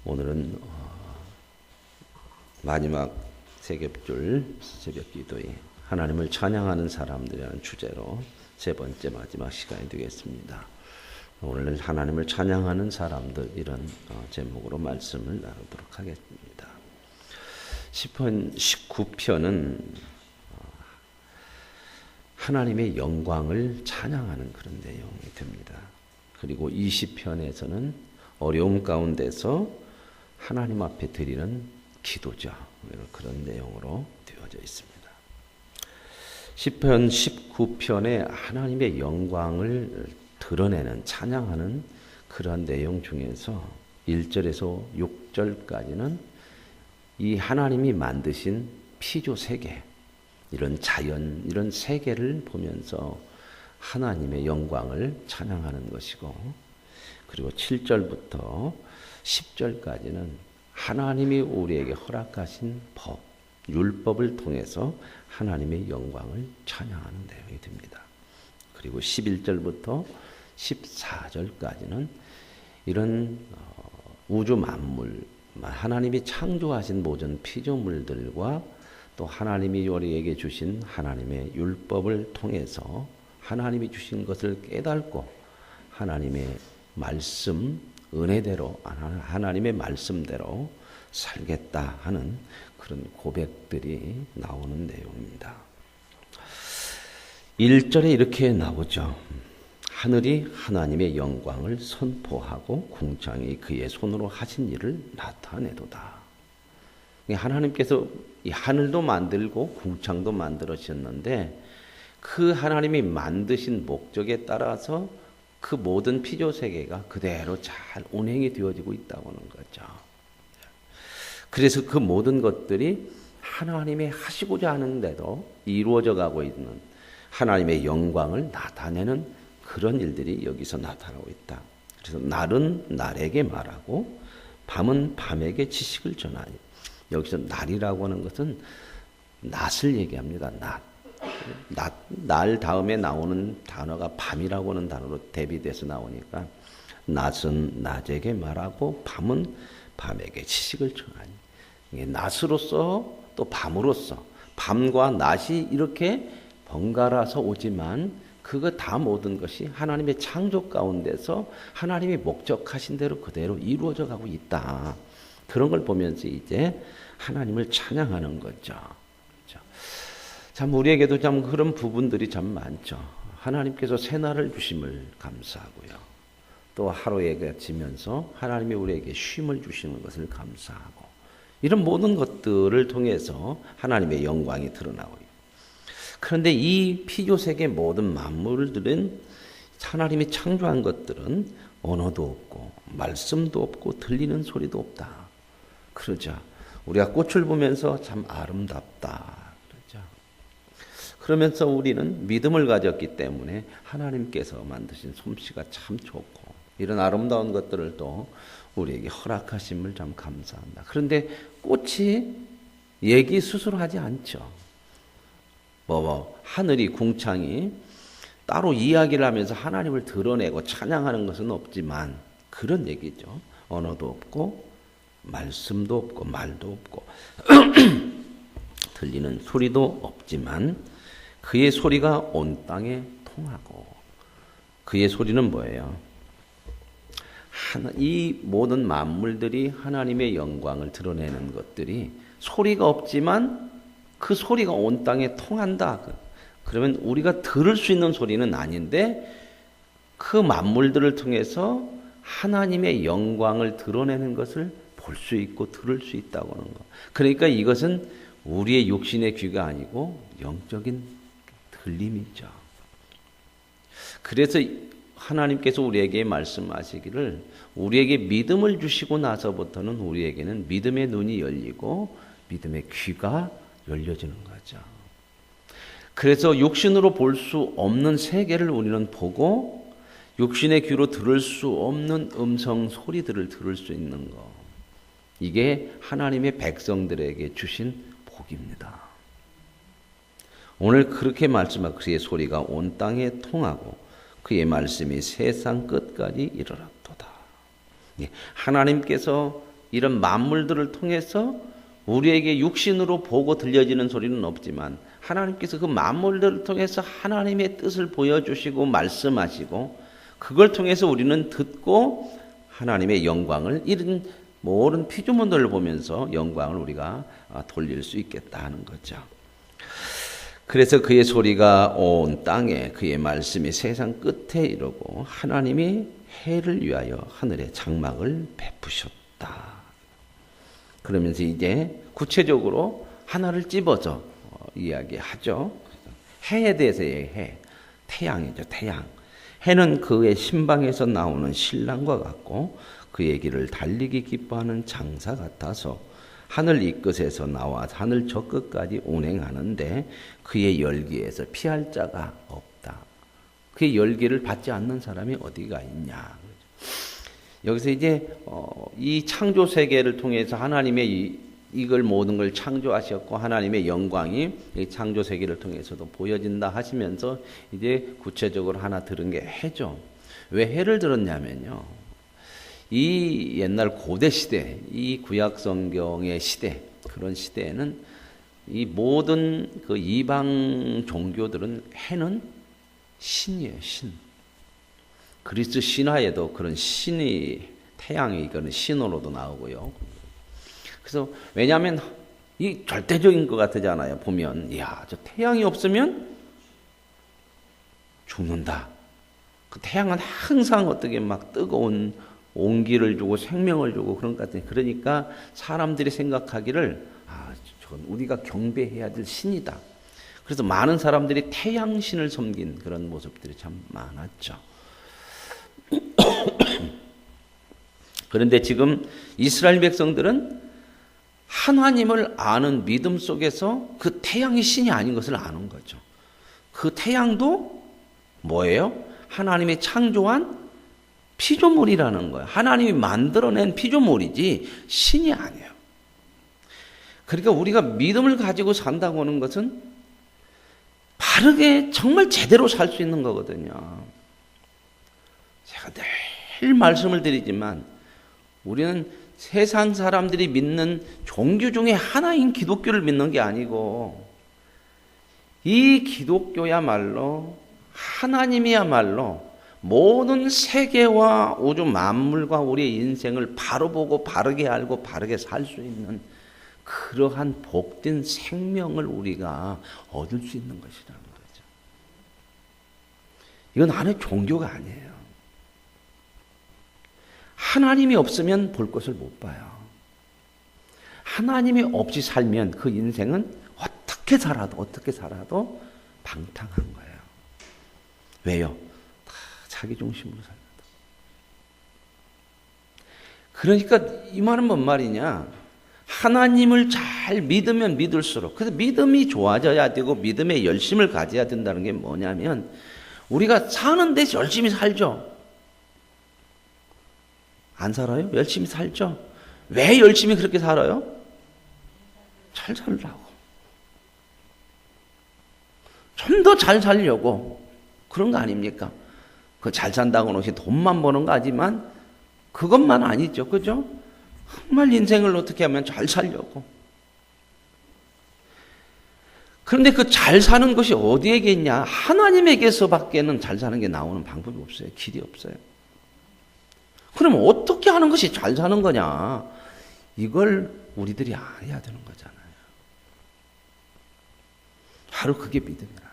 오늘은 마지막 세겹줄 새벽기도에 하나님을 찬양하는 사람들이라는 주제로 세 번째 마지막 시간이 되겠습니다. 오늘은 하나님을 찬양하는 사람들 이런 제목으로 말씀을 나누도록 하겠습니다. 시편 19편은 하나님의 영광을 찬양하는 그런 내용이 됩니다. 그리고 20편에서는 어려움 가운데서 하나님 앞에 드리는 기도자 그런 내용으로 되어져 있습니다. 시편 19편에 하나님의 영광을 드러내는 찬양하는 그러한 내용 중에서 1절에서 6절까지는 이 하나님이 만드신 피조 세계 이런 자연 이런 세계를 보면서 하나님의 영광을 찬양하는 것이고, 그리고 7절부터 10절까지는 하나님이 우리에게 허락하신 법, 율법을 통해서 하나님의 영광을 찬양하는 내용이 됩니다. 그리고 11절부터 14절까지는 이런 우주 만물, 하나님이 창조하신 모든 피조물들과 또 하나님이 우리에게 주신 하나님의 율법을 통해서 하나님이 주신 것을 깨닫고 하나님의 말씀, 은혜대로 하나님의 말씀대로 살겠다 하는 그런 고백들이 나오는 내용입니다. 1절에 이렇게 나오죠. 하늘이 하나님의 영광을 선포하고 궁창이 그의 손으로 하신 일을 나타내도다. 하나님께서 이 하늘도 만들고 궁창도 만들으셨는데 그 하나님이 만드신 목적에 따라서 그 모든 피조 세계가 그대로 잘 운행이 되어지고 있다고 하는 거죠. 그래서 그 모든 것들이 하나님이 하시고자 하는 대로 이루어져 가고 있는 하나님의 영광을 나타내는 그런 일들이 여기서 나타나고 있다. 그래서 날은 날에게 말하고 밤은 밤에게 지식을 전하니, 여기서 날이라고 하는 것은 낮을 얘기합니다. 날 다음에 나오는 단어가 밤이라고 하는 단어로 대비돼서 나오니까 낮은 낮에게 말하고 밤은 밤에게 지식을 전하니, 낮으로서 또 밤으로서 밤과 낮이 이렇게 번갈아서 오지만 그거 다 모든 것이 하나님의 창조 가운데서 하나님이 목적하신 대로 그대로 이루어져 가고 있다. 그런 걸 보면서 이제 하나님을 찬양하는 거죠. 참 우리에게도 참 그런 부분들이 참 많죠. 하나님께서 새날을 주심을 감사하고요. 또 하루에 지면서 하나님이 우리에게 쉼을 주시는 것을 감사하고, 이런 모든 것들을 통해서 하나님의 영광이 드러나고 있고, 그런데 이 피조세계 모든 만물들은 하나님이 창조한 것들은 언어도 없고 말씀도 없고 들리는 소리도 없다. 그러죠. 우리가 꽃을 보면서 참 아름답다. 그러면서 우리는 믿음을 가졌기 때문에 하나님께서 만드신 솜씨가 참 좋고 이런 아름다운 것들을 또 우리에게 허락하심을 참 감사한다. 그런데 꽃이 얘기 스스로 하지 않죠. 하늘이 궁창이 따로 이야기를 하면서 하나님을 드러내고 찬양하는 것은 없지만 그런 얘기죠. 언어도 없고 말씀도 없고 말도 없고 들리는 소리도 없지만 그의 소리가 온 땅에 통하고, 그의 소리는 뭐예요? 이 모든 만물들이 하나님의 영광을 드러내는 것들이 소리가 없지만 그 소리가 온 땅에 통한다. 그러면 우리가 들을 수 있는 소리는 아닌데 그 만물들을 통해서 하나님의 영광을 드러내는 것을 볼 수 있고 들을 수 있다고 하는 거. 그러니까 이것은 우리의 육신의 귀가 아니고 영적인 들림이죠. 그래서 하나님께서 우리에게 말씀하시기를 우리에게 믿음을 주시고 나서부터는 우리에게는 믿음의 눈이 열리고 믿음의 귀가 열려지는 거죠. 그래서 육신으로 볼 수 없는 세계를 우리는 보고 육신의 귀로 들을 수 없는 음성 소리들을 들을 수 있는 것. 이게 하나님의 백성들에게 주신 복입니다. 오늘 그렇게 말씀하고 그의 소리가 온 땅에 통하고 그의 말씀이 세상 끝까지 이르렀도다. 하나님께서 이런 만물들을 통해서 우리에게 육신으로 보고 들려지는 소리는 없지만 하나님께서 그 만물들을 통해서 하나님의 뜻을 보여주시고 말씀하시고 그걸 통해서 우리는 듣고 하나님의 영광을 이런 모든 피조물들을 보면서 영광을 우리가 돌릴 수 있겠다 하는 거죠. 그래서 그의 소리가 온 땅에 그의 말씀이 세상 끝에 이르고 하나님이 해를 위하여 하늘에 장막을 베푸셨다. 그러면서 이제 구체적으로 하나를 집어서 이야기하죠. 해에 대해서 해, 태양이죠. 태양. 해는 그의 신방에서 나오는 신랑과 같고 그의 길을 달리기 기뻐하는 장사 같아서 하늘 이 끝에서 나와 하늘 저 끝까지 운행하는데 그의 열기에서 피할 자가 없다. 그의 열기를 받지 않는 사람이 어디가 있냐. 여기서 이제 이 창조 세계를 통해서 하나님의 이걸 모든 걸 창조하셨고 하나님의 영광이 이 창조 세계를 통해서도 보여진다 하시면서 이제 구체적으로 하나 들은 게 해죠. 왜 해를 들었냐면요. 이 옛날 고대 시대, 이 구약 성경의 시대, 그런 시대에는 이 모든 그 이방 종교들은 해는 신이에요, 신. 그리스 신화에도 그런 신이 태양이 그런 신으로도 나오고요. 그래서 왜냐하면 이 절대적인 것 같잖아요. 보면 이야, 저 태양이 없으면 죽는다. 그 태양은 항상 어떻게 막 뜨거운 온기를 주고 생명을 주고 그런 것 같아요. 그러니까 사람들이 생각하기를 저건 우리가 경배해야 될 신이다. 그래서 많은 사람들이 태양신을 섬긴 그런 모습들이 참 많았죠. 그런데 지금 이스라엘 백성들은 하나님을 아는 믿음 속에서 그 태양이 신이 아닌 것을 아는 거죠. 그 태양도 뭐예요? 하나님이 창조한 피조물이라는 거예요. 하나님이 만들어낸 피조물이지 신이 아니에요. 그러니까 우리가 믿음을 가지고 산다고 하는 것은 바르게 정말 제대로 살 수 있는 거거든요. 제가 늘 말씀을 드리지만 우리는 세상 사람들이 믿는 종교 중에 하나인 기독교를 믿는 게 아니고 이 기독교야말로 하나님이야말로 모든 세계와 우주 만물과 우리의 인생을 바로 보고 바르게 알고 바르게 살 수 있는 그러한 복된 생명을 우리가 얻을 수 있는 것이라는 거죠. 이건 하나의 종교가 아니에요. 하나님이 없으면 볼 것을 못 봐요. 하나님이 없이 살면 그 인생은 어떻게 살아도 방탕한 거예요. 왜요? 다 자기 중심으로 살거든. 그러니까 이 말은 뭔 말이냐? 하나님을 잘 믿으면 믿을수록, 그래서 믿음이 좋아져야 되고 믿음의 열심을 가져야 된다는 게 뭐냐면 우리가 사는 데 열심히 살죠. 안 살아요? 열심히 살죠. 왜 열심히 그렇게 살아요? 잘 살라고. 좀 더 잘 살려고. 그런 거 아닙니까? 그 잘 산다고는 혹시 돈만 버는 거 아니지만 그것만 아니죠. 그죠? 정말 인생을 어떻게 하면 잘 살려고. 그런데 그 잘 사는 것이 어디에게 있냐? 하나님에게서밖에는 잘 사는 게 나오는 방법이 없어요. 길이 없어요. 그럼 어떻게 하는 것이 잘 사는 거냐? 이걸 우리들이 알아야 되는 거잖아요. 바로 그게 믿음이라는 거예요.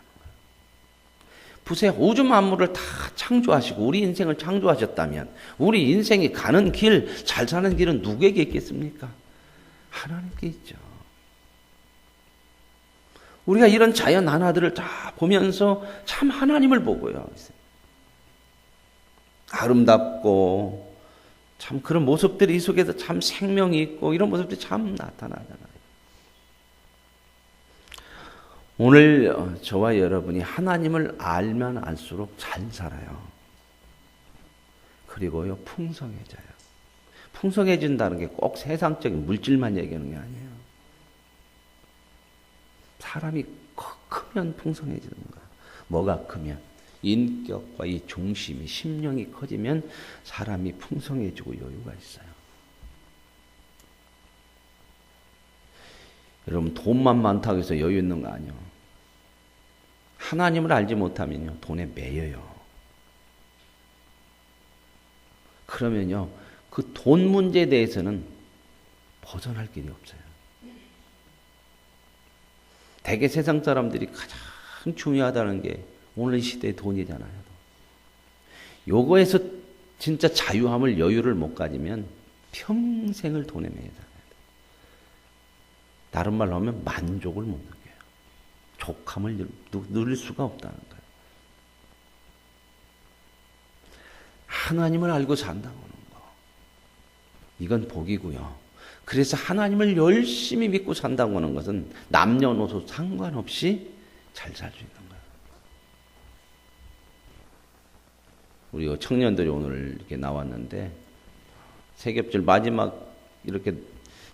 부세 우주 만물을 다 창조하시고 우리 인생을 창조하셨다면 우리 인생이 가는 길, 잘 사는 길은 누구에게 있겠습니까? 하나님께 있죠. 우리가 이런 자연 하나들을 다 보면서 참 하나님을 보고요. 아름답고 참 그런 모습들이 이 속에서 참 생명이 있고 이런 모습들이 참 나타나잖아요. 오늘 저와 여러분이 하나님을 알면 알수록 잘 살아요. 그리고요 풍성해져요. 풍성해진다는 게 꼭 세상적인 물질만 얘기하는 게 아니에요. 사람이 크면 풍성해지는 거야. 뭐가 크면? 인격과 이 중심이 심령이 커지면 사람이 풍성해지고 여유가 있어요. 여러분 돈만 많다고 해서 여유 있는 거 아니에요. 하나님을 알지 못하면요 돈에 매여요. 그러면요 그 돈 문제에 대해서는 벗어날 길이 없어요. 대개 세상 사람들이 가장 중요하다는 게 오늘 이 시대의 돈이잖아요. 요거에서 진짜 자유함을 여유를 못 가지면 평생을 돈에 매여 살아야 돼요. 다른 말로 하면 만족을 못 느껴요. 족함을 누릴 수가 없다는 거예요. 하나님을 알고 산다고 하는 거. 이건 복이고요. 그래서 하나님을 열심히 믿고 산다고 하는 것은 남녀노소 상관없이 잘 살 수 있는 거예요. 우리 청년들이 오늘 이렇게 나왔는데 세겹절 마지막 이렇게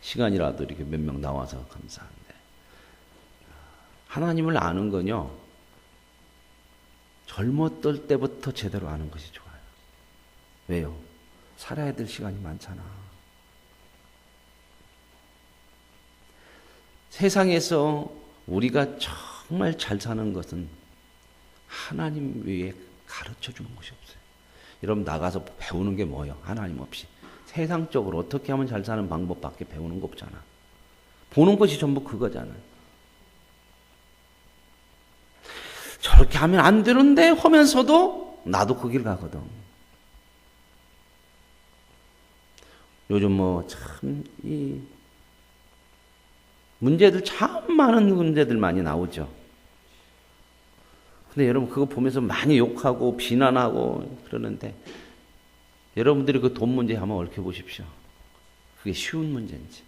시간이라도 이렇게 몇 명 나와서 감사한데 하나님을 아는 건요 젊었을 때부터 제대로 아는 것이 좋아요. 왜요? 살아야 될 시간이 많잖아. 세상에서 우리가 정말 잘 사는 것은 하나님 외에 가르쳐 주는 것이 없어요. 여러분 나가서 배우는 게 뭐예요? 하나님 없이. 세상적으로 어떻게 하면 잘 사는 방법밖에 배우는 거 없잖아. 보는 것이 전부 그거잖아요. 저렇게 하면 안 되는데 하면서도 나도 그 길 가거든. 요즘 뭐 참 이 문제들 참 많은 문제들 많이 나오죠. 근데 여러분 그거 보면서 많이 욕하고 비난하고 그러는데 여러분들이 그 돈 문제 한번 얽혀보십시오. 그게 쉬운 문제인지.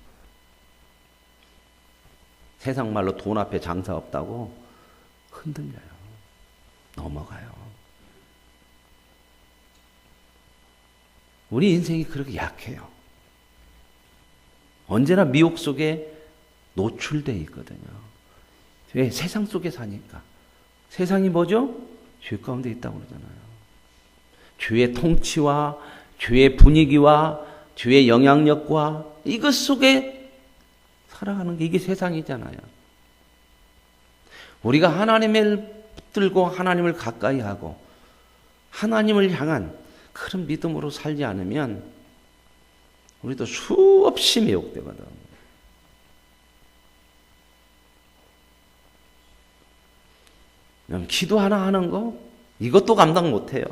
세상 말로 돈 앞에 장사 없다고 흔들려요. 넘어가요. 우리 인생이 그렇게 약해요. 언제나 미혹 속에 노출되어 있거든요. 왜? 세상 속에 사니까. 세상이 뭐죠? 죄 가운데 있다고 그러잖아요. 죄의 통치와 죄의 분위기와 죄의 영향력과 이것 속에 살아가는 게 이게 세상이잖아요. 우리가 하나님을 붙들고 하나님을 가까이 하고 하나님을 향한 그런 믿음으로 살지 않으면 우리도 수없이 미혹되거든. 기도 하나 하는 거 이것도 감당 못해요.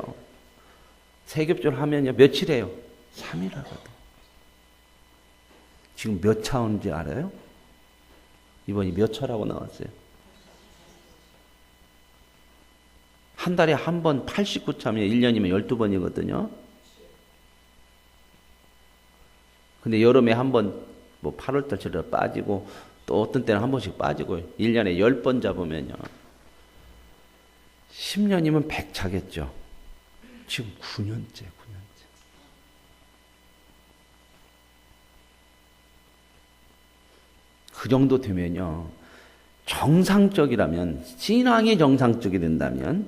세겹절 하면요 며칠 해요? 3일 하거든. 지금 몇 차인지 알아요? 이번이 몇 차라고 나왔어요? 한 달에 한 번 89차면 1년이면 12번이거든요. 근데 여름에 한 번 뭐 8월달 7월 빠지고 또 어떤 때는 한 번씩 빠지고 1년에 10번 잡으면요. 10년이면 100차겠죠. 지금 9년째. 그 정도 되면요. 정상적이라면, 신앙이 정상적이 된다면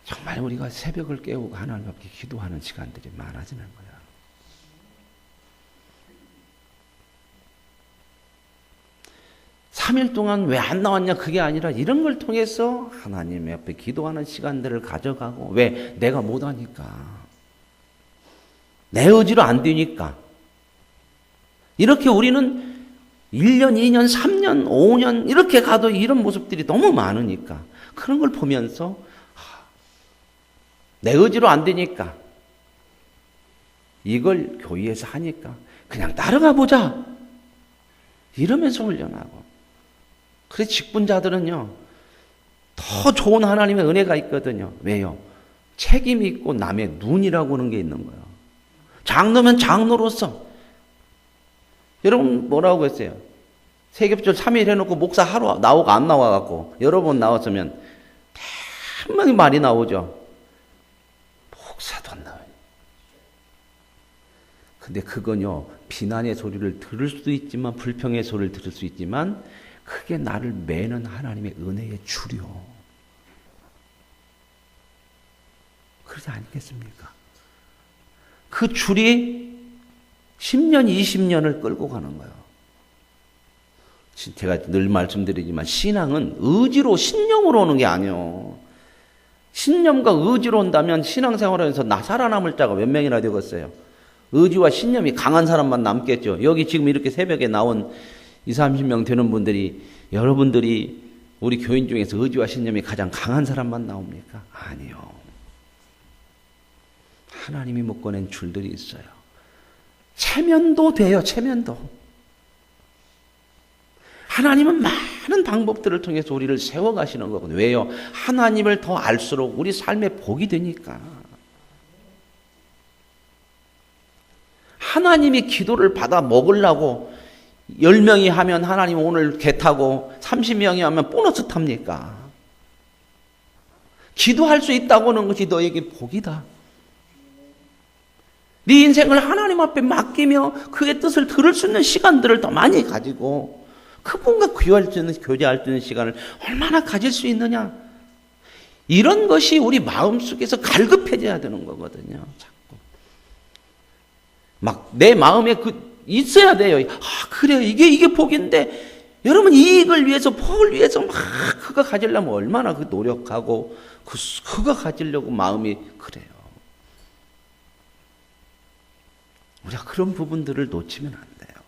정말 우리가 새벽을 깨우고 하나님 앞에 기도하는 시간들이 많아지는 거야. (3일) 동안 왜 안 나왔냐 그게 아니라 이런 걸 통해서 하나님 앞에 기도하는 시간들을 가져가고 왜? 내가 못하니까. 내 의지로 안 되니까. 이렇게 우리는 1년, 2년, 3년, 5년 이렇게 가도 이런 모습들이 너무 많으니까 그런 걸 보면서 내 의지로 안 되니까 이걸 교회에서 하니까 그냥 따라가 보자 이러면서 훈련하고 그래서 직분자들은요 더 좋은 하나님의 은혜가 있거든요. 왜요? 책임이 있고 남의 눈이라고 하는 게 있는 거예요. 장로면 장로로서 여러분 뭐라고 했어요? 세겹절 3일 해놓고 목사 하루 나오고 안 나와갖고 여러 번 나왔으면 분명히 말이 나오죠. 목사도 안 나와요. 근데 그건요 비난의 소리를 들을 수도 있지만 불평의 소리를 들을 수 있지만 그게 나를 매는 하나님의 은혜의 줄이요. 그러지 않겠습니까? 그 줄이 10년, 20년을 끌고 가는 거예요. 제가 늘 말씀드리지만 신앙은 의지로 신념으로 오는 게 아니에요. 신념과 의지로 온다면 신앙생활에서 살아남을 자가 몇 명이나 되겠어요. 의지와 신념이 강한 사람만 남겠죠. 여기 지금 이렇게 새벽에 나온 20, 30명 되는 분들이, 여러분들이 우리 교인 중에서 의지와 신념이 가장 강한 사람만 나옵니까? 아니요. 하나님이 묶어낸 줄들이 있어요. 체면도 돼요. 체면도. 하나님은 많은 방법들을 통해서 우리를 세워가시는 거거든요. 왜요? 하나님을 더 알수록 우리 삶의 복이 되니까. 하나님이 기도를 받아 먹으려고 10명이 하면 하나님 오늘 개 타고 30명이 하면 보너스 탑니까? 기도할 수 있다고 하는 것이 너에게 복이다. 네 인생을 하나님 앞에 맡기며 그의 뜻을 들을 수 있는 시간들을 더 많이 가지고 그분과 교제할 수 있는 시간을 얼마나 가질 수 있느냐. 이런 것이 우리 마음속에서 갈급해져야 되는 거거든요. 자꾸. 막 내 마음에 있어야 돼요. 아, 그래. 이게 복인데, 여러분 이익을 위해서, 복을 위해서 막 그거 가지려면 얼마나 노력하고, 그거 가지려고 마음이 그래요. 우리가 그런 부분들을 놓치면 안 돼요.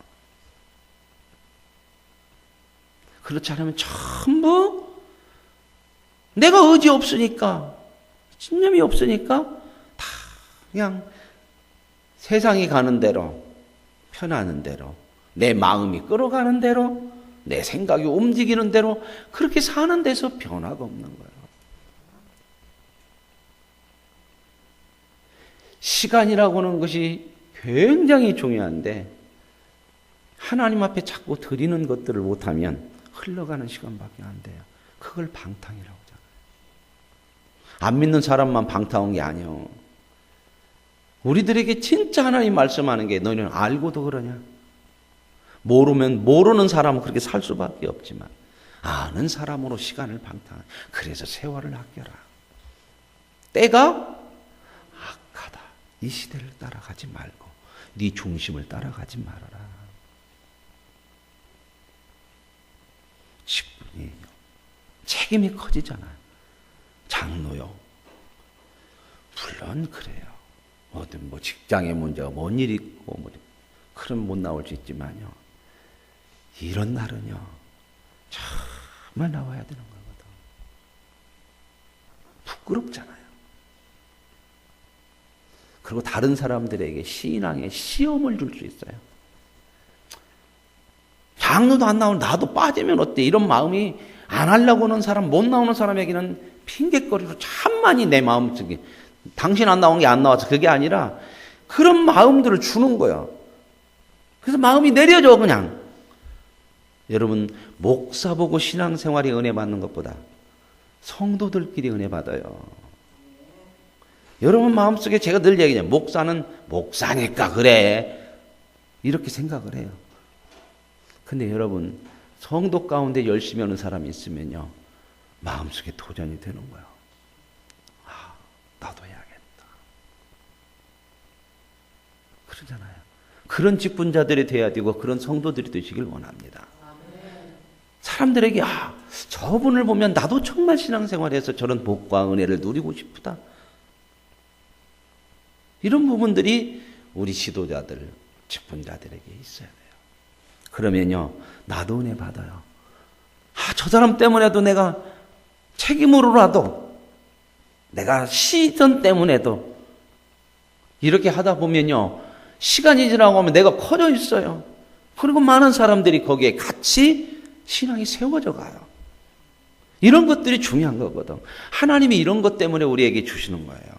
그렇지 않으면 전부 내가 의지 없으니까, 신념이 없으니까 다 그냥 세상이 가는 대로, 편하는 대로, 내 마음이 끌어가는 대로, 내 생각이 움직이는 대로 그렇게 사는 데서 변화가 없는 거예요. 시간이라고 하는 것이 굉장히 중요한데 하나님 앞에 자꾸 드리는 것들을 못하면 흘러가는 시간밖에 안 돼요. 그걸 방탕이라고 하잖아요. 안 믿는 사람만 방탕한 게 아니에요. 우리들에게 진짜 하나님 말씀하는 게 너희는 알고도 그러냐? 모르는 사람은 그렇게 살 수밖에 없지만 아는 사람으로 시간을 방탕하라. 그래서 세월을 아껴라. 때가 악하다. 이 시대를 따라가지 말고 네 중심을 따라가지 말아라. 직분이 책임이 커지잖아요. 장로요. 물론 그래요. 어떤 직장의 문제가 뭔 일이 있고 그럼 못 나올 수 있지만요. 이런 날은요. 정말 나와야 되는 거거든. 부끄럽잖아요. 그리고 다른 사람들에게 신앙의 시험을 줄 수 있어요. 장로도 안 나오면 나도 빠지면 어때? 이런 마음이 안 하려고 하는 사람, 못 나오는 사람에게는 핑계거리로 참 많이 내 마음속에 당신 안 나온 게 안 나와서 그게 아니라 그런 마음들을 주는 거야. 그래서 마음이 내려져 그냥. 여러분 목사 보고 신앙생활이 은혜 받는 것보다 성도들끼리 은혜 받아요. 여러분 마음속에 제가 늘 얘기해요. 목사는 목사니까 그래. 이렇게 생각을 해요. 근데 여러분 성도 가운데 열심히 하는 사람이 있으면요. 마음속에 도전이 되는 거예요. 아, 나도 해야겠다. 그러잖아요. 그런 직분자들이 돼야 되고 그런 성도들이 되시길 원합니다. 사람들에게 저분을 보면 나도 정말 신앙생활에서 저런 복과 은혜를 누리고 싶다. 이런 부분들이 우리 지도자들, 직분자들에게 있어야 돼요. 그러면요, 나도 은혜 받아요. 저 사람 때문에도 내가 책임으로라도, 내가 시선 때문에도 이렇게 하다 보면요, 시간이 지나고 하면 내가 커져 있어요. 그리고 많은 사람들이 거기에 같이 신앙이 세워져 가요. 이런 것들이 중요한 거거든. 하나님이 이런 것 때문에 우리에게 주시는 거예요.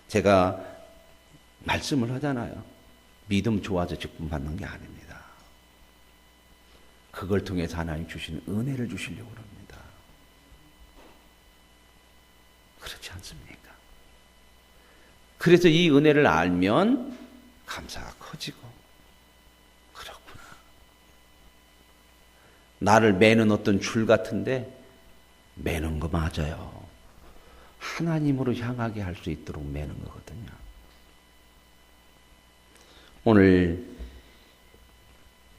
제가 말씀을 하잖아요. 믿음 좋아서 직분 받는 게 아닙니다. 그걸 통해서 하나님 주시는 은혜를 주시려고 합니다. 그렇지 않습니까? 그래서 이 은혜를 알면 감사가 커지고 그렇구나. 나를 매는 어떤 줄 같은데 매는 거 맞아요. 하나님으로 향하게 할 수 있도록 매는 거거든요. 오늘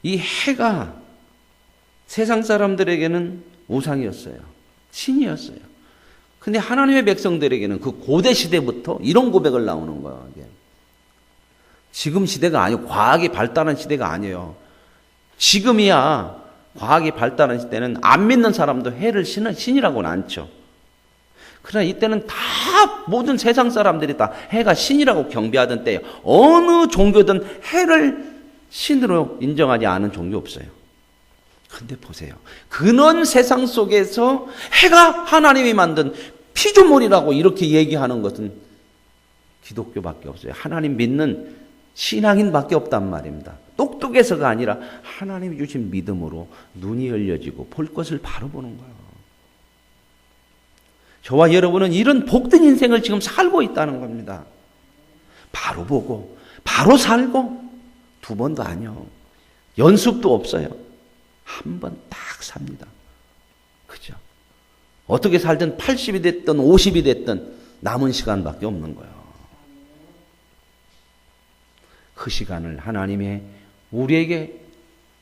이 해가 세상 사람들에게는 우상이었어요. 신이었어요. 근데 하나님의 백성들에게는 그 고대 시대부터 이런 고백을 나오는 거예요. 이게. 지금 시대가 아니고 과학이 발달한 시대가 아니에요. 지금이야 과학이 발달한 시대는 안 믿는 사람도 해를 신이라고는 안 쳐. 그러나 이때는 다 모든 세상 사람들이 다 해가 신이라고 경배하던 때예요. 어느 종교든 해를 신으로 인정하지 않은 종교 없어요. 근데 보세요. 그런 세상 속에서 해가 하나님이 만든 피조물이라고 이렇게 얘기하는 것은 기독교밖에 없어요. 하나님 믿는 신앙인밖에 없단 말입니다. 똑똑해서가 아니라 하나님이 주신 믿음으로 눈이 열려지고 볼 것을 바로 보는 거예요. 저와 여러분은 이런 복된 인생을 지금 살고 있다는 겁니다. 바로 보고 바로 살고 두 번도 아니요. 연습도 없어요. 한 번 딱 삽니다. 그죠? 어떻게 살든 80이 됐든 50이 됐든 남은 시간밖에 없는 거예요. 그 시간을 하나님의 우리에게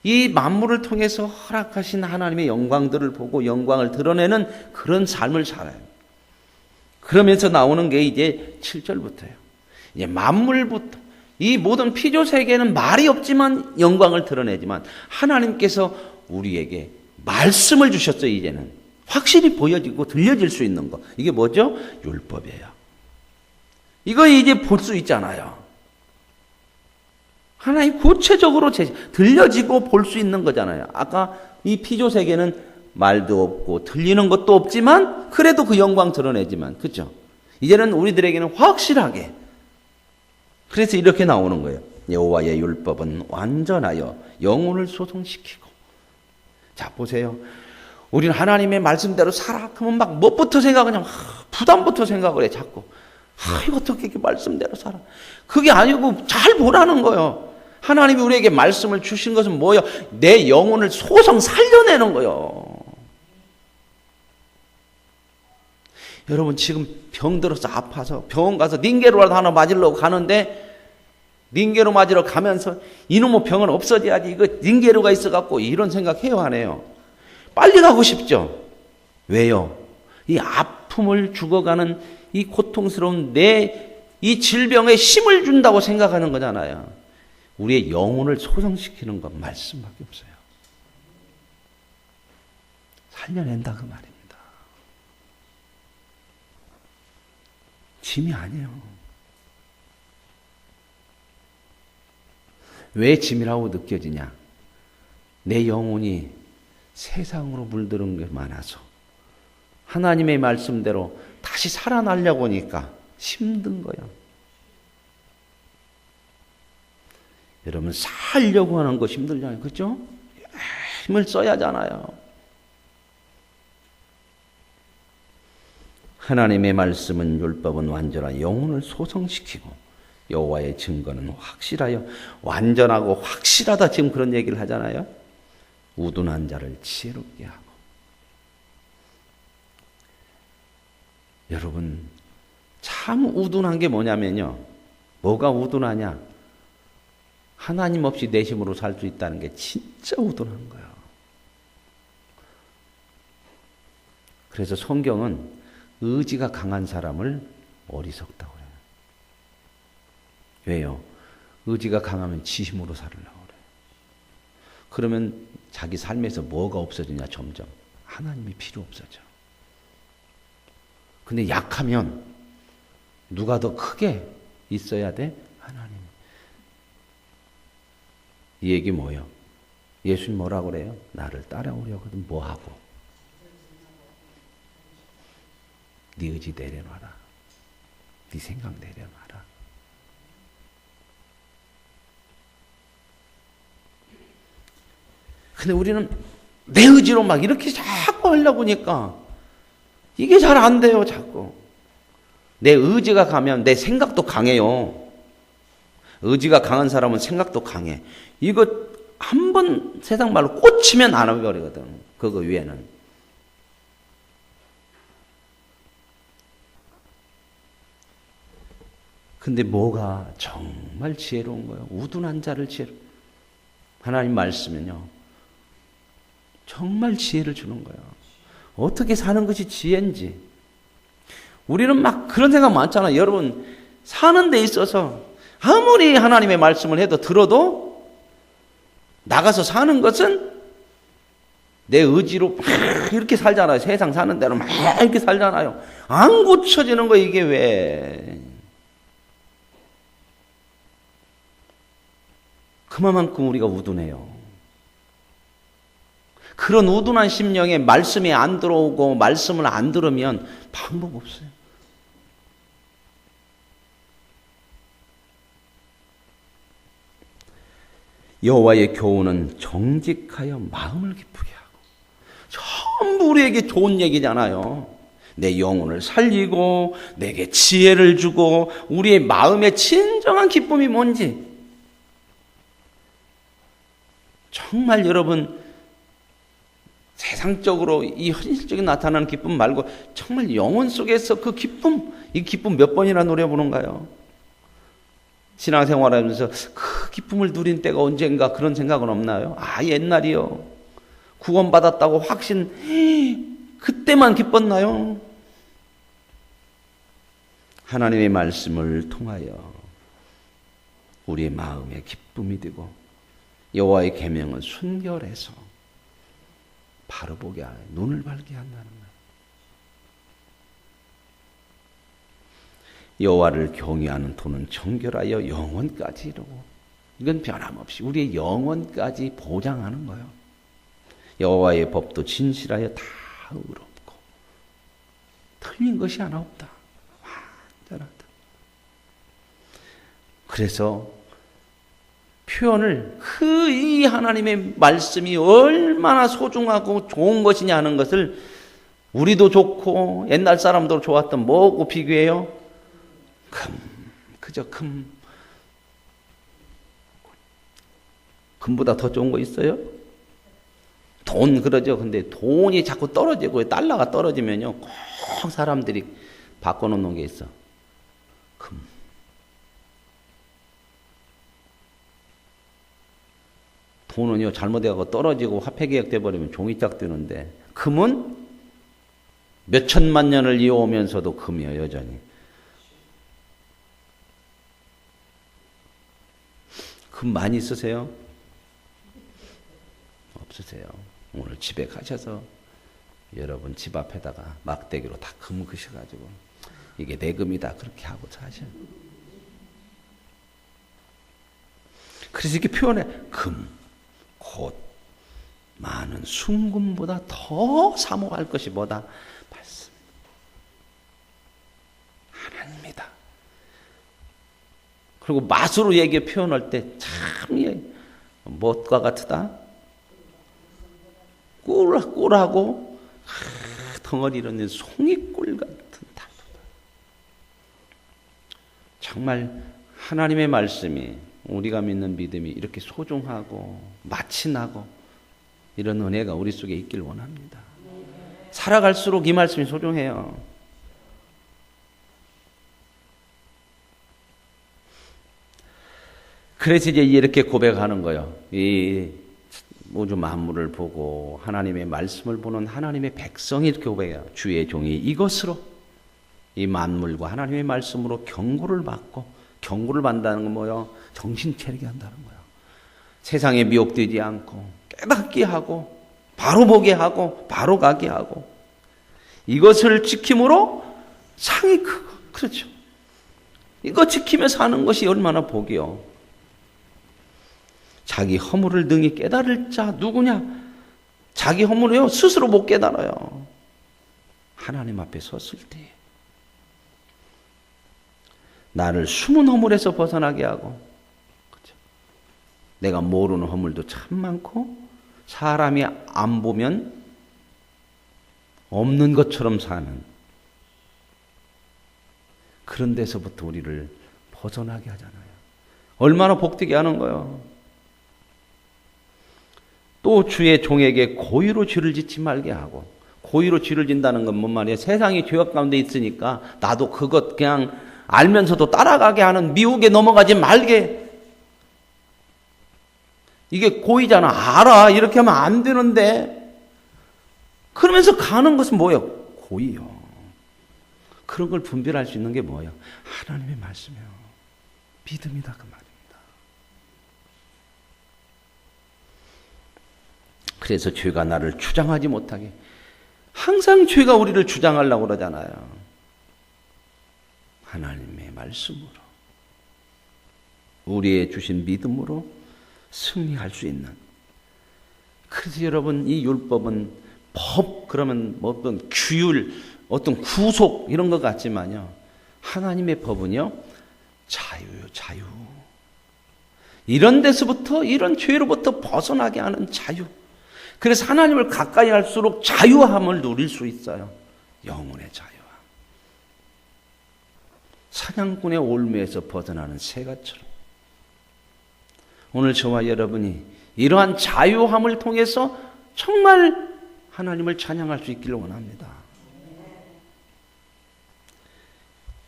이 만물을 통해서 허락하신 하나님의 영광들을 보고 영광을 드러내는 그런 삶을 살아요. 그러면서 나오는 게 이제 7절부터예요. 이제 만물부터 이 모든 피조 세계는 말이 없지만 영광을 드러내지만 하나님께서 우리에게 말씀을 주셨어요. 이제는 확실히 보여지고 들려질 수 있는 거. 이게 뭐죠? 율법이에요. 이거 이제 볼 수 있잖아요. 하나님 구체적으로 들려지고 볼 수 있는 거잖아요. 아까 이 피조 세계는 말도 없고 들리는 것도 없지만 그래도 그 영광 드러내지만 그렇죠? 이제는 우리들에게는 확실하게 그래서 이렇게 나오는 거예요. 여호와의 율법은 완전하여 영혼을 소성시키고. 자 보세요. 우리는 하나님의 말씀대로 살아. 그러면 막 뭐부터 생각하냐면 부담부터 생각을 해 자꾸. 이거 어떻게 이렇게 말씀대로 살아. 그게 아니고 잘 보라는 거예요. 하나님이 우리에게 말씀을 주신 것은 뭐예요? 내 영혼을 소성 살려내는 거예요. 여러분 지금 병들어서 아파서 병원 가서 닌게로라도 하나 맞으려고 가는데 닌게로 맞으러 가면서 이놈의 병은 없어져야지 이거 닌게로가 있어갖고 이런 생각해요 안 해요? 빨리 가고 싶죠? 왜요? 이 아픔을 죽어가는 이 고통스러운 내 이 질병에 힘을 준다고 생각하는 거잖아요. 우리의 영혼을 소성시키는 건 말씀밖에 없어요. 살려낸다 그 말입니다. 짐이 아니에요. 왜 짐이라고 느껴지냐? 내 영혼이 세상으로 물드는 게 많아서 하나님의 말씀대로 다시 살아나려고 하니까 힘든 거예요. 여러분 살려고 하는 거 힘들잖아요. 그렇죠? 힘을 써야 하잖아요. 하나님의 말씀은 율법은 완전한 영혼을 소성시키고 여호와의 증거는 확실하여 완전하고 확실하다 지금 그런 얘기를 하잖아요. 우둔한 자를 지혜롭게 하고. 여러분 참 우둔한 게 뭐냐면요. 뭐가 우둔하냐? 하나님 없이 내 힘으로 살 수 있다는 게 진짜 우둔한 거예요. 그래서 성경은 의지가 강한 사람을 어리석다고 그래요. 왜요? 의지가 강하면 지 힘으로 살으려고 그래요. 그러면 자기 삶에서 뭐가 없어지냐 점점. 하나님이 필요 없어져. 근데 약하면 누가 더 크게 있어야 돼? 하나님. 이 얘기 뭐예요? 예수님 뭐라고 그래요? 나를 따라오려거든 뭐하고? 네 의지 내려놔라. 네 생각 내려놔라. 근데 우리는 내 의지로 막 이렇게 자꾸 하려고 하니까 이게 잘 안 돼요, 자꾸. 내 의지가 강하면 내 생각도 강해요. 의지가 강한 사람은 생각도 강해. 이거 한 번 세상 말로 꽂히면 안 해버리거든. 그거 위에는. 근데 뭐가 정말 지혜로운 거예요? 우둔한 자를 지혜로. 하나님 말씀은요. 정말 지혜를 주는 거예요. 어떻게 사는 것이 지혜인지. 우리는 막 그런 생각 많잖아요. 여러분, 사는 데 있어서 아무리 하나님의 말씀을 해도 들어도 나가서 사는 것은 내 의지로 막 이렇게 살잖아요. 세상 사는 대로 막 이렇게 살잖아요. 안 고쳐지는 거 이게 왜? 그만큼 우리가 우둔해요. 그런 우둔한 심령에 말씀이 안 들어오고 말씀을 안 들으면 방법 없어요. 여호와의 교훈은 정직하여 마음을 기쁘게 하고, 전부 우리에게 좋은 얘기잖아요. 내 영혼을 살리고 내게 지혜를 주고 우리의 마음의 진정한 기쁨이 뭔지. 정말 여러분, 세상적으로 이 현실적인 나타나는 기쁨 말고 정말 영혼 속에서 그 기쁨, 이 기쁨 몇 번이나 노래 부른가요? 신앙생활하면서 그 기쁨을 누린 때가 언젠가 그런 생각은 없나요? 아, 옛날이요. 구원받았다고 확신, 그때만 기뻤나요? 하나님의 말씀을 통하여 우리의 마음에 기쁨이 되고 여호와의 계명은 순결해서 바로 보게 하여 눈을 밝게 한다는 말. 여호와를 경외하는 도는 정결하여 영원까지 이루고, 이건 변함없이 우리의 영원까지 보장하는 거예요. 여호와의 법도 진실하여 다 의롭고 틀린 것이 하나 없다. 완전하다. 그래서 표현을 이 하나님의 말씀이 얼마나 소중하고 좋은 것이냐 하는 것을 우리도 좋고 옛날 사람도 좋았던 뭐하고 비교해요? 그저 금보다 더 좋은 거 있어요? 돈 그러죠. 근데 돈이 자꾸 떨어지고 달러가 떨어지면요 꼭 사람들이 바꿔놓는 게 있어. 금. 돈은요 잘못해가고 떨어지고 화폐개혁 돼버리면 종이짝 되는데, 금은 몇 천만 년을 이어오면서도 금이에요 여전히. 금 많이 쓰세요? 없으세요? 오늘 집에 가셔서 여러분 집 앞에다가 막대기로 다 금 그셔가지고 이게 내 금이다 그렇게 하고 사셔요. 그래서 이렇게 표현해. 금, 곧 많은 순금보다 더 사모할 것이 뭐다? 말씀. 하나님이다. 그리고 맛으로 얘기 표현할 때 참 무엇과 같으다? 꿀하고 덩어리로 있는 송이꿀 같은 달도다. 정말 하나님의 말씀이, 우리가 믿는 믿음이 이렇게 소중하고 맛이 나고 이런 은혜가 우리 속에 있길 원합니다. 살아갈수록 이 말씀이 소중해요. 그래서 이제 이렇게 고백하는 거예요. 이 우주 만물을 보고 하나님의 말씀을 보는 하나님의 백성이 이렇게 고백해요. 주의 종이 이것으로, 이 만물과 하나님의 말씀으로 경고를 받고, 경고를 받는다는 건 뭐예요? 정신 차리게 한다는 거예요. 세상에 미혹되지 않고 깨닫게 하고 바로 보게 하고 바로 가게 하고, 이것을 지킴으로 상이 크고. 그렇죠. 이거 지키며 사는 것이 얼마나 복이요. 자기 허물을 능히 깨달을 자 누구냐? 자기 허물을요 스스로 못 깨달아요. 하나님 앞에 섰을 때 나를 숨은 허물에서 벗어나게 하고, 그렇죠? 내가 모르는 허물도 참 많고 사람이 안 보면 없는 것처럼 사는 그런 데서부터 우리를 벗어나게 하잖아요. 얼마나 복되게 하는 거예요. 또 주의 종에게 고의로 죄를 짓지 말게 하고, 고의로 죄를 진다는 건 뭔 말이에요? 세상이 죄악 가운데 있으니까 나도 그것 그냥 알면서도 따라가게 하는 미혹에 넘어가지 말게. 이게 고의잖아. 알아. 이렇게 하면 안 되는데 그러면서 가는 것은 뭐예요? 고의요. 그런 걸 분별할 수 있는 게 뭐예요? 하나님의 말씀이에요. 믿음이다 그 말입니다. 그래서 죄가 나를 주장하지 못하게, 항상 죄가 우리를 주장하려고 그러잖아요. 하나님의 말씀으로, 우리의 주신 믿음으로 승리할 수 있는. 그래서 여러분, 이 율법은 법, 그러면 뭐 어떤 규율, 어떤 구속 이런 것 같지만요, 하나님의 법은요 자유요, 자유. 이런 데서부터, 이런 죄로부터 벗어나게 하는 자유. 그래서 하나님을 가까이 할수록 자유함을 누릴 수 있어요. 영혼의 자유함. 사냥꾼의 올무에서 벗어나는 새가처럼 오늘 저와 여러분이 이러한 자유함을 통해서 정말 하나님을 찬양할 수 있기를 원합니다.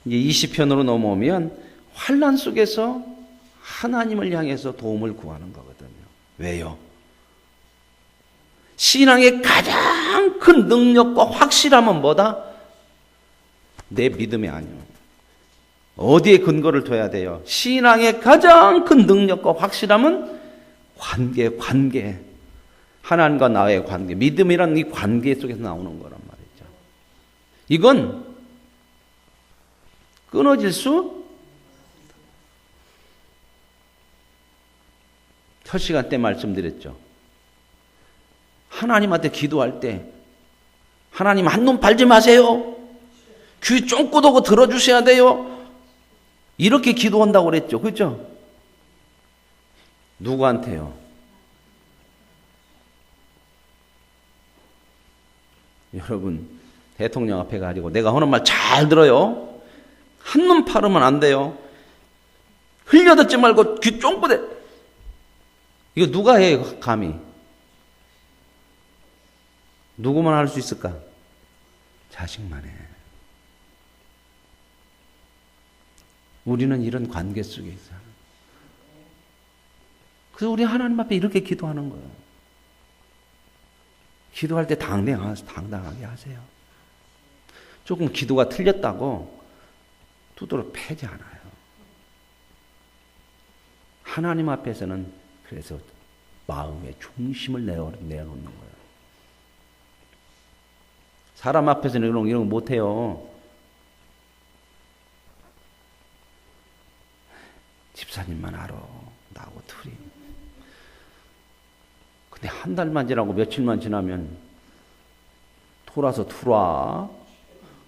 이제 20편으로 넘어오면 환난 속에서 하나님을 향해서 도움을 구하는 거거든요. 왜요? 신앙의 가장 큰 능력과 확실함은 뭐다? 내 믿음이 아니에요. 어디에 근거를 둬야 돼요? 신앙의 가장 큰 능력과 확실함은 관계. 하나님과 나의 관계. 믿음이란 이 관계 속에서 나오는 거란 말이죠. 이건 끊어질 수, 첫 시간 때 말씀드렸죠. 하나님한테 기도할 때 하나님 한눈 팔지 마세요. 귀 쫑긋 오고 들어주셔야 돼요. 이렇게 기도한다고 그랬죠. 그렇죠? 누구한테요? 여러분, 대통령 앞에 가지고 내가 하는 말 잘 들어요. 한눈 파르면 안 돼요. 흘려듣지 말고 귀 쫑긋 해. 이거 누가 해, 감히? 누구만 할 수 있을까? 자식만 해. 우리는 이런 관계 속에 있어요. 그래서 우리 하나님 앞에 이렇게 기도하는 거예요. 기도할 때 당당하게 하세요. 조금 기도가 틀렸다고 두드러 패지 않아요. 하나님 앞에서는 그래서 마음의 중심을 내놓는 거예요. 사람 앞에서는 이런 거 못해요. 집사님만 알아. 나하고 둘이. 근데 한 달만 지나고 며칠만 지나면 돌아서 들어와.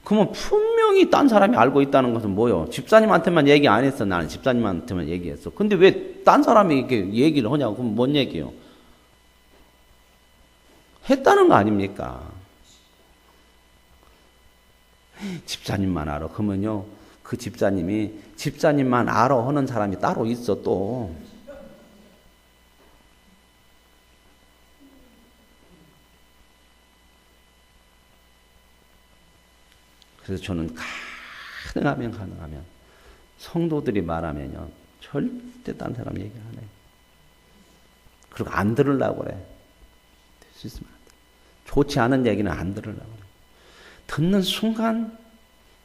그러면 분명히 딴 사람이 알고 있다는 것은 뭐예요? 집사님한테만 얘기 안 했어. 나는 집사님한테만 얘기했어. 근데 왜 딴 사람이 이렇게 얘기를 하냐고. 그럼 뭔 얘기예요? 했다는 거 아닙니까? 집사님만 알아. 그러면요, 그 집사님이 집사님만 알아 하는 사람이 따로 있어 또. 그래서 저는 가능하면 성도들이 말하면요, 절대 딴 사람 얘기 안 해. 그리고 안 들으려고 그래. 될 수 있으면 안 돼. 좋지 않은 얘기는 안 들으려고 그래. 듣는 순간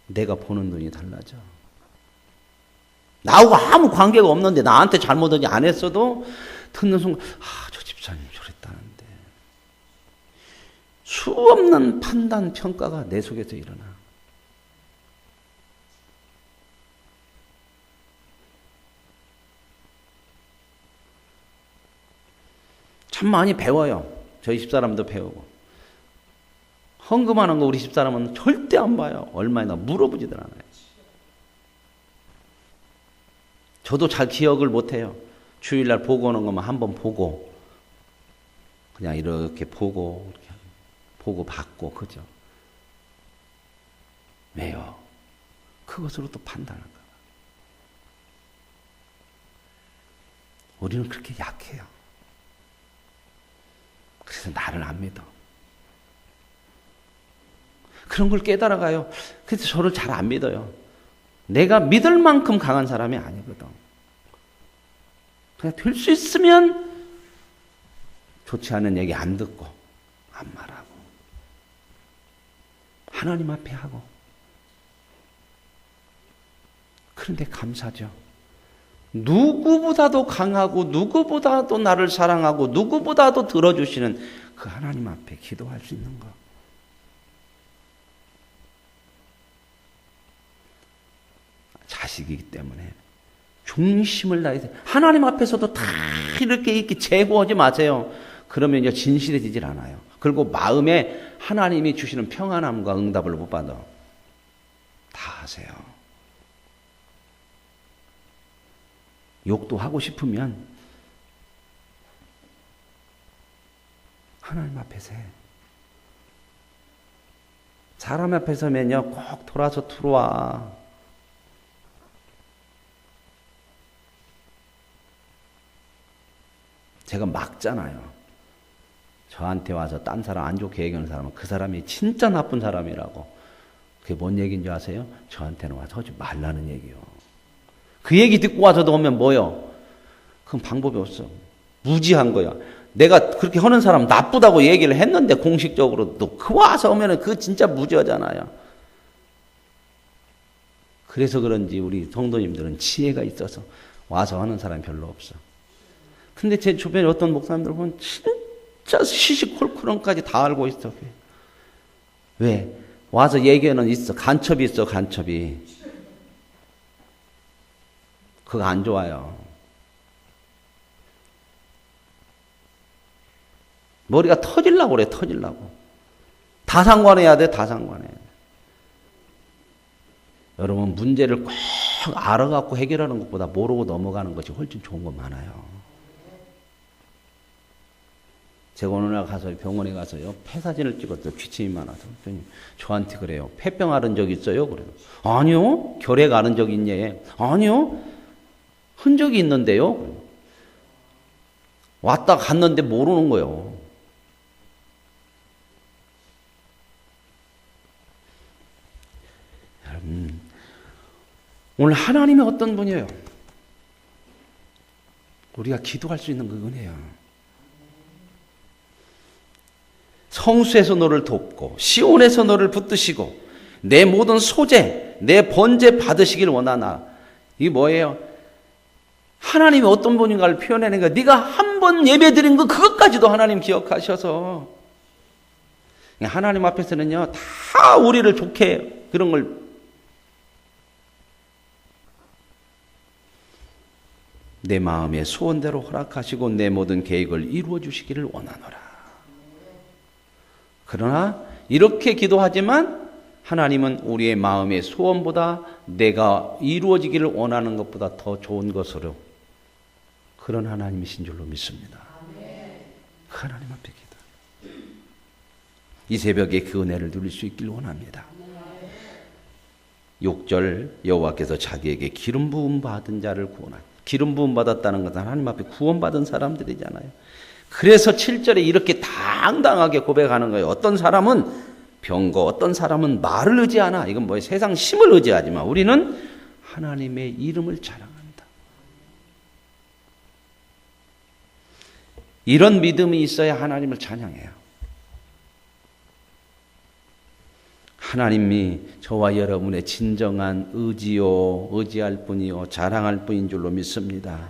내가 보는 눈이 달라져. 나하고 아무 관계가 없는데 나한테 잘못하지 안 했어도 듣는 순간, 저 집사님 저랬다는데. 수없는 판단, 평가가 내 속에서 일어나. 참 많이 배워요. 저희 집사람도 배우고. 헌금하는 거 우리 집사람은 절대 안 봐요. 얼마나 물어보지들 않아요. 저도 잘 기억을 못해요. 주일날 보고 오는 것만 한번 보고 그냥 이렇게 보고 받고 그죠? 왜요? 그것으로 또 판단할 거야. 우리는 그렇게 약해요. 그래서 나를 안 믿어. 그런 걸 깨달아가요. 그래서 저를 잘 안 믿어요. 내가 믿을 만큼 강한 사람이 아니거든. 그냥 될 수 있으면 좋지 않은 얘기 안 듣고 안 말하고 하나님 앞에 하고. 그런데 감사죠. 누구보다도 강하고 누구보다도 나를 사랑하고 누구보다도 들어주시는 그 하나님 앞에 기도할 수 있는 것. 자식이기 때문에 중심을 다해서 하나님 앞에서도 다 이렇게 제고하지 마세요. 그러면 이제 진실해지질 않아요. 그리고 마음에 하나님이 주시는 평안함과 응답을 못 받아. 다 하세요. 욕도 하고 싶으면 하나님 앞에서 해. 사람 앞에 서면요 꼭 돌아서 들어와. 제가 막잖아요. 저한테 와서 딴 사람 안 좋게 얘기하는 사람은 그 사람이 진짜 나쁜 사람이라고. 그게 뭔 얘기인지 아세요? 저한테는 와서 하지 말라는 얘기요. 그 얘기 듣고 와서도 오면 뭐요? 그건 방법이 없어. 무지한 거야. 내가 그렇게 하는 사람 나쁘다고 얘기를 했는데 공식적으로도 그 와서 오면은 그 진짜 무지하잖아요. 그래서 그런지 우리 성도님들은 지혜가 있어서 와서 하는 사람이 별로 없어. 근데 제 주변에 어떤 목사님들 보면 진짜 시시콜콜한까지 다 알고 있어. 왜? 와서 얘기는 있어. 간첩이 있어, 간첩이. 그거 안 좋아요. 머리가 터질라고 그래, 터질라고. 다 상관해야 돼, 다 상관해. 여러분, 문제를 꼭 알아갖고 해결하는 것보다 모르고 넘어가는 것이 훨씬 좋은 거 많아요. 제가 어느 날 가서 병원에 가서요, 폐 사진을 찍었어요. 기침이 많아서. 저한테 그래요. 폐병 앓은 적 있어요? 그래요. 아니요. 결핵 앓은 적 있냐? 아니요. 흔적이 있는데요. 왔다 갔는데 모르는 거예요. 여러분, 오늘 하나님이 어떤 분이에요? 우리가 기도할 수 있는 그 은혜야. 성수에서 너를 돕고 시온에서 너를 붙드시고 내 모든 소재, 내 번제 받으시길 원하나. 이게 뭐예요? 하나님이 어떤 분인가를 표현하는 거야. 네가 한 번 예배 드린 거 그것까지도 하나님 기억하셔서. 하나님 앞에서는요 다 우리를 좋게 그런 걸 내 마음의 소원대로 허락하시고 내 모든 계획을 이루어 주시기를 원하노라. 그러나 이렇게 기도하지만 하나님은 우리의 마음의 소원보다 내가 이루어지기를 원하는 것보다 더 좋은 것으로 그런 하나님이신 줄로 믿습니다. 그 하나님 앞에 기도. 이 새벽에 그 은혜를 누릴 수 있길 원합니다. 6절 여호와께서 자기에게 기름 부음 받은 자를 구원하라. 기름 부음 받았다는 것은 하나님 앞에 구원받은 사람들이잖아요. 그래서 7절에 이렇게 당당하게 고백하는 거예요. 어떤 사람은 병거, 어떤 사람은 말을 의지하나. 이건 뭐예요? 세상 힘을 의지하지만 우리는 하나님의 이름을 자랑한다. 이런 믿음이 있어야 하나님을 찬양해요. 하나님이 저와 여러분의 진정한 의지요, 의지할 뿐이요, 자랑할 뿐인 줄로 믿습니다.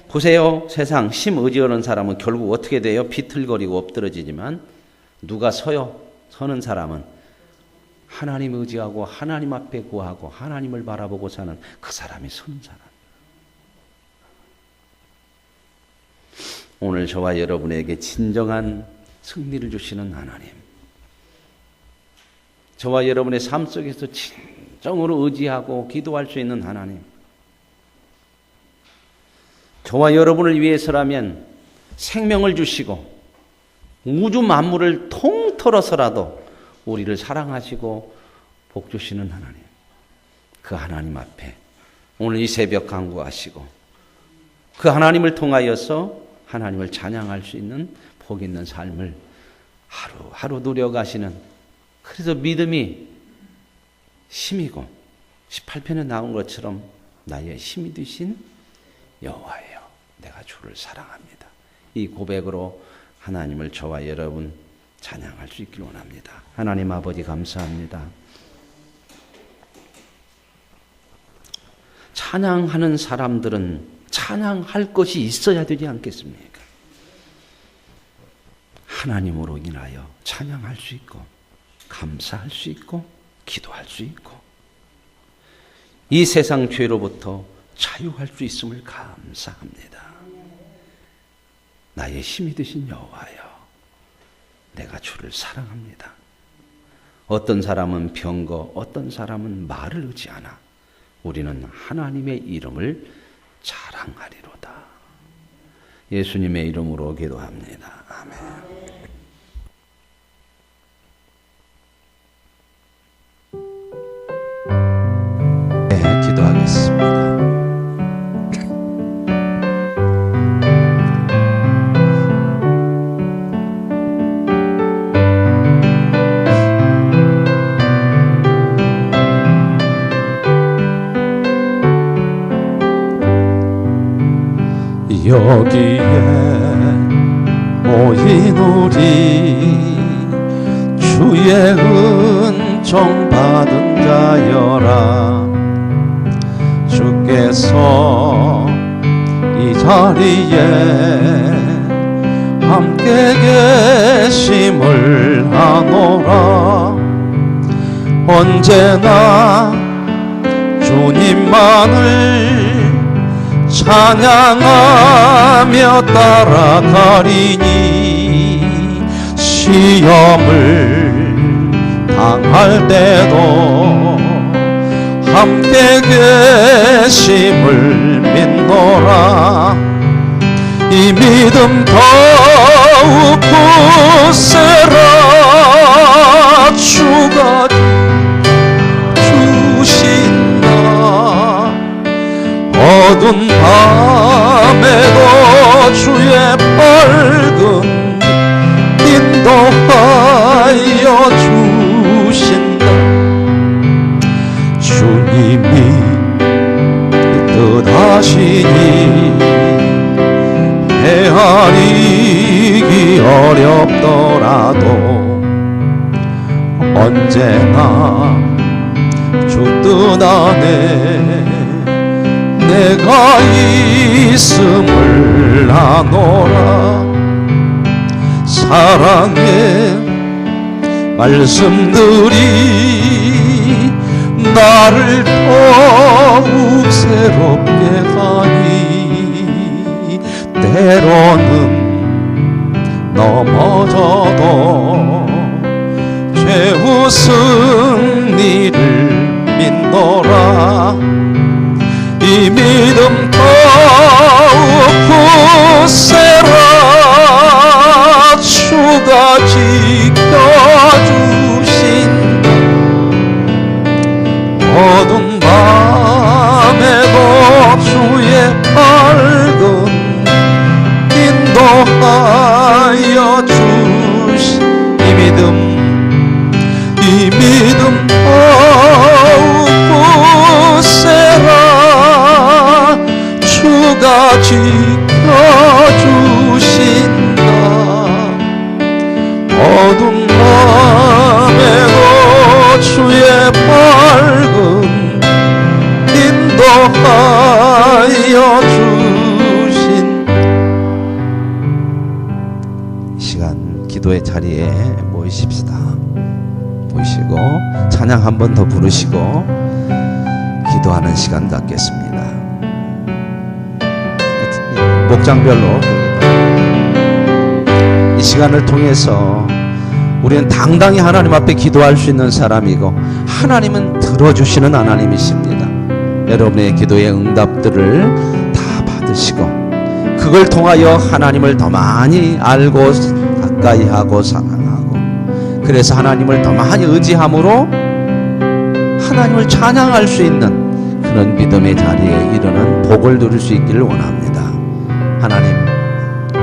보세요. 세상 힘 의지하는 사람은 결국 어떻게 돼요? 비틀거리고 엎드러지지만 누가 서요? 서는 사람은 하나님 의지하고 하나님 앞에 구하고 하나님을 바라보고 사는 그 사람이 서는 사람. 오늘 저와 여러분에게 진정한 승리를 주시는 하나님. 저와 여러분의 삶 속에서 진정으로 의지하고 기도할 수 있는 하나님. 저와 여러분을 위해서라면 생명을 주시고 우주 만물을 통틀어서라도 우리를 사랑하시고 복 주시는 하나님. 그 하나님 앞에 오늘 이 새벽 간구하시고 그 하나님을 통하여서 하나님을 찬양할 수 있는 복 있는 삶을 하루하루 누려가시는, 그래서 믿음이 힘이고 18편에 나온 것처럼 나의 힘이 되신 여호와예요. 내가 주를 사랑합니다. 이 고백으로 하나님을 저와 여러분 찬양할 수 있길 원합니다. 하나님 아버지 감사합니다. 찬양하는 사람들은 찬양할 것이 있어야 되지 않겠습니까? 하나님으로 인하여 찬양할 수 있고 감사할 수 있고 기도할 수 있고 이 세상 죄로부터 자유할 수 있음을 감사합니다. 나의 힘이 되신 여호와여, 내가 주를 사랑합니다. 어떤 사람은 병거, 어떤 사람은 말을 의지하나 우리는 하나님의 이름을 자랑하리로다. 예수님의 이름으로 기도합니다. 아멘. 네, 기도하겠습니다. 여기에 모인 우리 주의 은총 받은 자여라. 주께서 이 자리에 함께 계심을 아노라. 언제나 주님만을 찬양하며 따라가리니 시험을 당할 때도 함께 계심을 믿노라. 이 믿음 더욱 굳세라. 주가 주신다. 어두운 밤에도 주의 밝은 인도하여 주신다. 주님이 뜻하시니 헤아리기 어렵더라도 언제나 주 뜻 안에 내가 있음을 아노라. 사랑의 말씀들이 나를 더욱 새롭게 하니 때로는 넘어져도 최후 승리를 믿노라. 이 믿음 더욱 굳세라. 주가 지켜주신다. 어두운 밤에도 주의 밝은 인도하여 주신 이 믿음 더욱 굳세라. 주가 지켜주신다. 어두운 밤에도 주의 밝은 인도하여 주신 시간 기도의 자리에 모이십시다. 모이시고 찬양 한 번 더 부르시고 기도하는 시간 갖겠습니다. 목장별로 이 시간을 통해서 우리는 당당히 하나님 앞에 기도할 수 있는 사람이고 하나님은 들어주시는 하나님이십니다. 여러분의 기도의 응답들을 다 받으시고 그걸 통하여 하나님을 더 많이 알고 가까이 하고 사랑하고 그래서 하나님을 더 많이 의지함으로 하나님을 찬양할 수 있는 그런 믿음의 자리에 이르는 복을 누릴 수 있기를 원합니다. 하나님,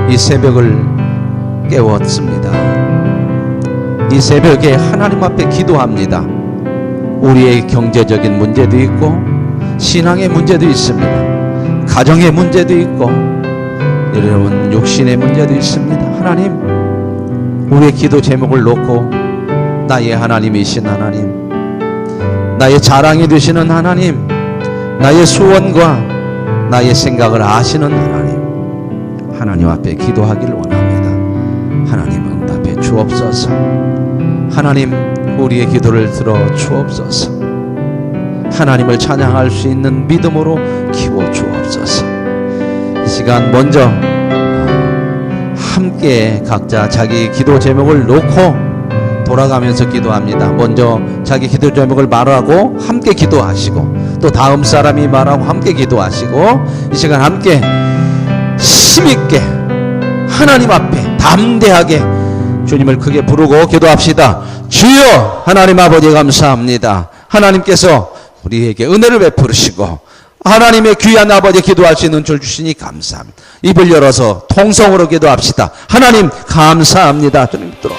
이 새벽을 깨웠습니다. 이 새벽에 하나님 앞에 기도합니다. 우리의 경제적인 문제도 있고 신앙의 문제도 있습니다. 가정의 문제도 있고 여러분 육신의 문제도 있습니다. 하나님, 우리의 기도 제목을 놓고 나의 하나님이신 하나님, 나의 자랑이 되시는 하나님, 나의 소원과 나의 생각을 아시는 하나님, 하나님 앞에 기도하기를 원합니다. 하나님 응답해 주옵소서. 하나님 우리의 기도를 들어 주옵소서. 하나님을 찬양할 수 있는 믿음으로 키워 주옵소서. 이 시간 먼저 함께 각자 자기 기도 제목을 놓고 돌아가면서 기도합니다. 먼저 자기 기도 제목을 말하고 함께 기도하시고, 또 다음 사람이 말하고 함께 기도하시고, 이 시간 함께 힘있게 하나님 앞에 담대하게 주님을 크게 부르고 기도합시다. 주여 하나님 아버지 감사합니다. 하나님께서 우리에게 은혜를 베푸시고 하나님의 귀한 아버지 기도할 수 있는 줄 주시니 감사합니다. 입을 열어서 통성으로 기도합시다. 하나님 감사합니다. 주님 믿도록.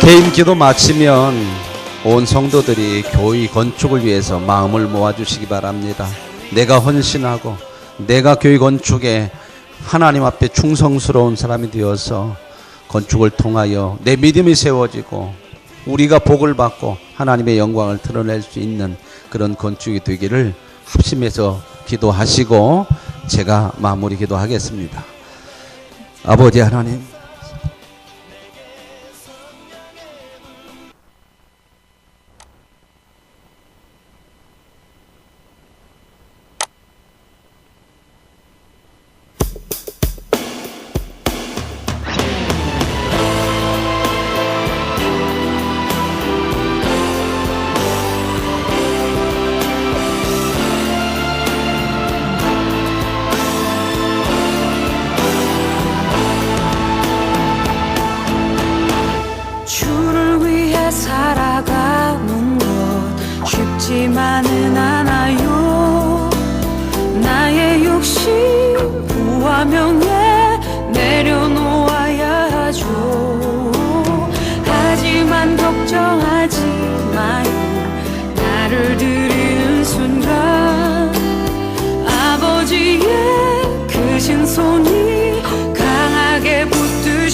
개인 기도 마치면 온 성도들이 교회 건축을 위해서 마음을 모아주시기 바랍니다. 내가 헌신하고 내가 교회 건축에 하나님 앞에 충성스러운 사람이 되어서 건축을 통하여 내 믿음이 세워지고 우리가 복을 받고 하나님의 영광을 드러낼 수 있는 그런 건축이 되기를 합심해서 기도하시고 제가 마무리 기도하겠습니다. 아버지 하나님,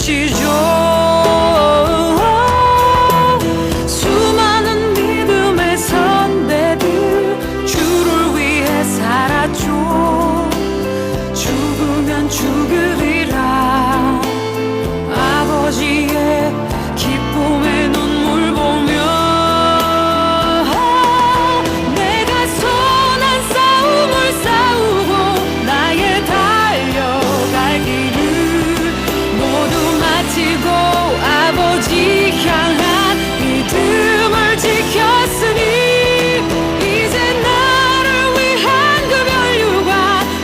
붙드시죠. 수많은 믿음의 선배들 주를 위해 살았죠. 죽으면 죽으리라. 아버지의 기쁨의 눈물 보며 내가 선한 싸움을 싸우고 나의 달려갈 길을 모두 마치고 아버지 향한 믿음을 지켰으니 이제 나를 위한 그 면류관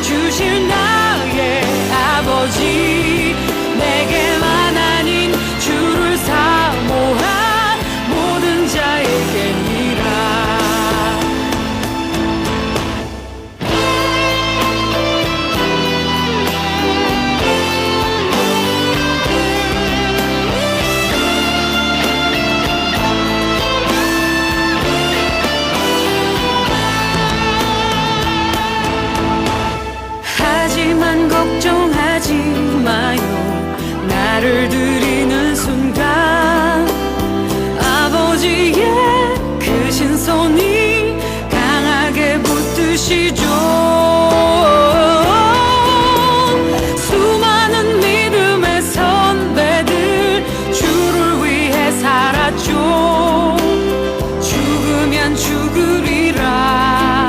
주실 나의 아버지, 내게만 아닌 주를 사모한 모든 자에게니라. 하지만 걱정하지 마요. 나를 드리는 순간 아버지의 크신 손이 강하게 붙드시죠. 수많은 믿음의 선배들 주를 위해 살았죠. 죽으면 죽으리라.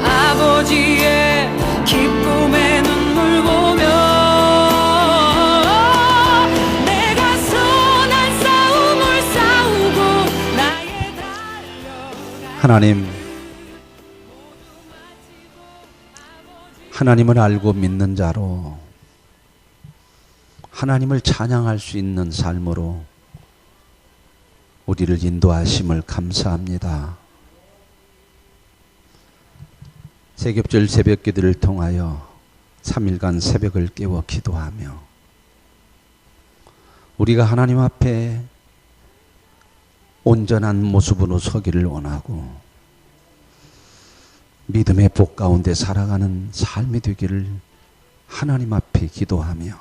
아버지의 기쁨의 눈물 보며 내가 선한 싸움을 싸우고 나의 하나님, 하나님을 알고 믿는 자로 하나님을 찬양할 수 있는 삶으로 우리를 인도하심을 감사합니다. 세겹절 새벽기도를 통하여 3일간 새벽을 깨워 기도하며 우리가 하나님 앞에 온전한 모습으로 서기를 원하고 믿음의 복 가운데 살아가는 삶이 되기를 하나님 앞에 기도하며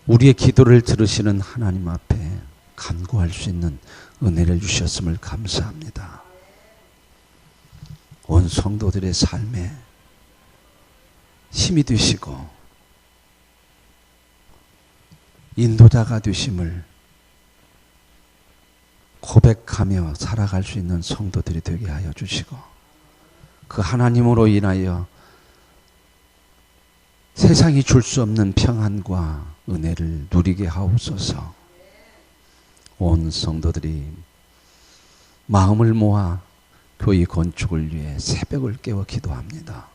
우리의 기도를 들으시는 하나님 앞에 간구할 수 있는 은혜를 주셨음을 감사합니다. 온 성도들의 삶에 힘이 되시고 인도자가 되심을 고백하며 살아갈 수 있는 성도들이 되게 하여 주시고 그 하나님으로 인하여 세상이 줄 수 없는 평안과 은혜를 누리게 하옵소서. 온 성도들이 마음을 모아 교회 건축을 위해 새벽을 깨워 기도합니다.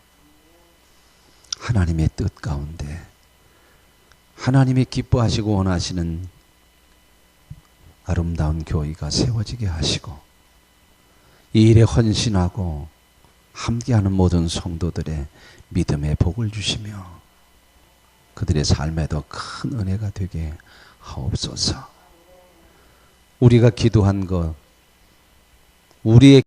하나님의 뜻 가운데 하나님이 기뻐하시고 원하시는 아름다운 교회가 세워지게 하시고 이 일에 헌신하고 함께하는 모든 성도들의 믿음의 복을 주시며 그들의 삶에도 큰 은혜가 되게 하옵소서. 우리가 기도한 것, 우리의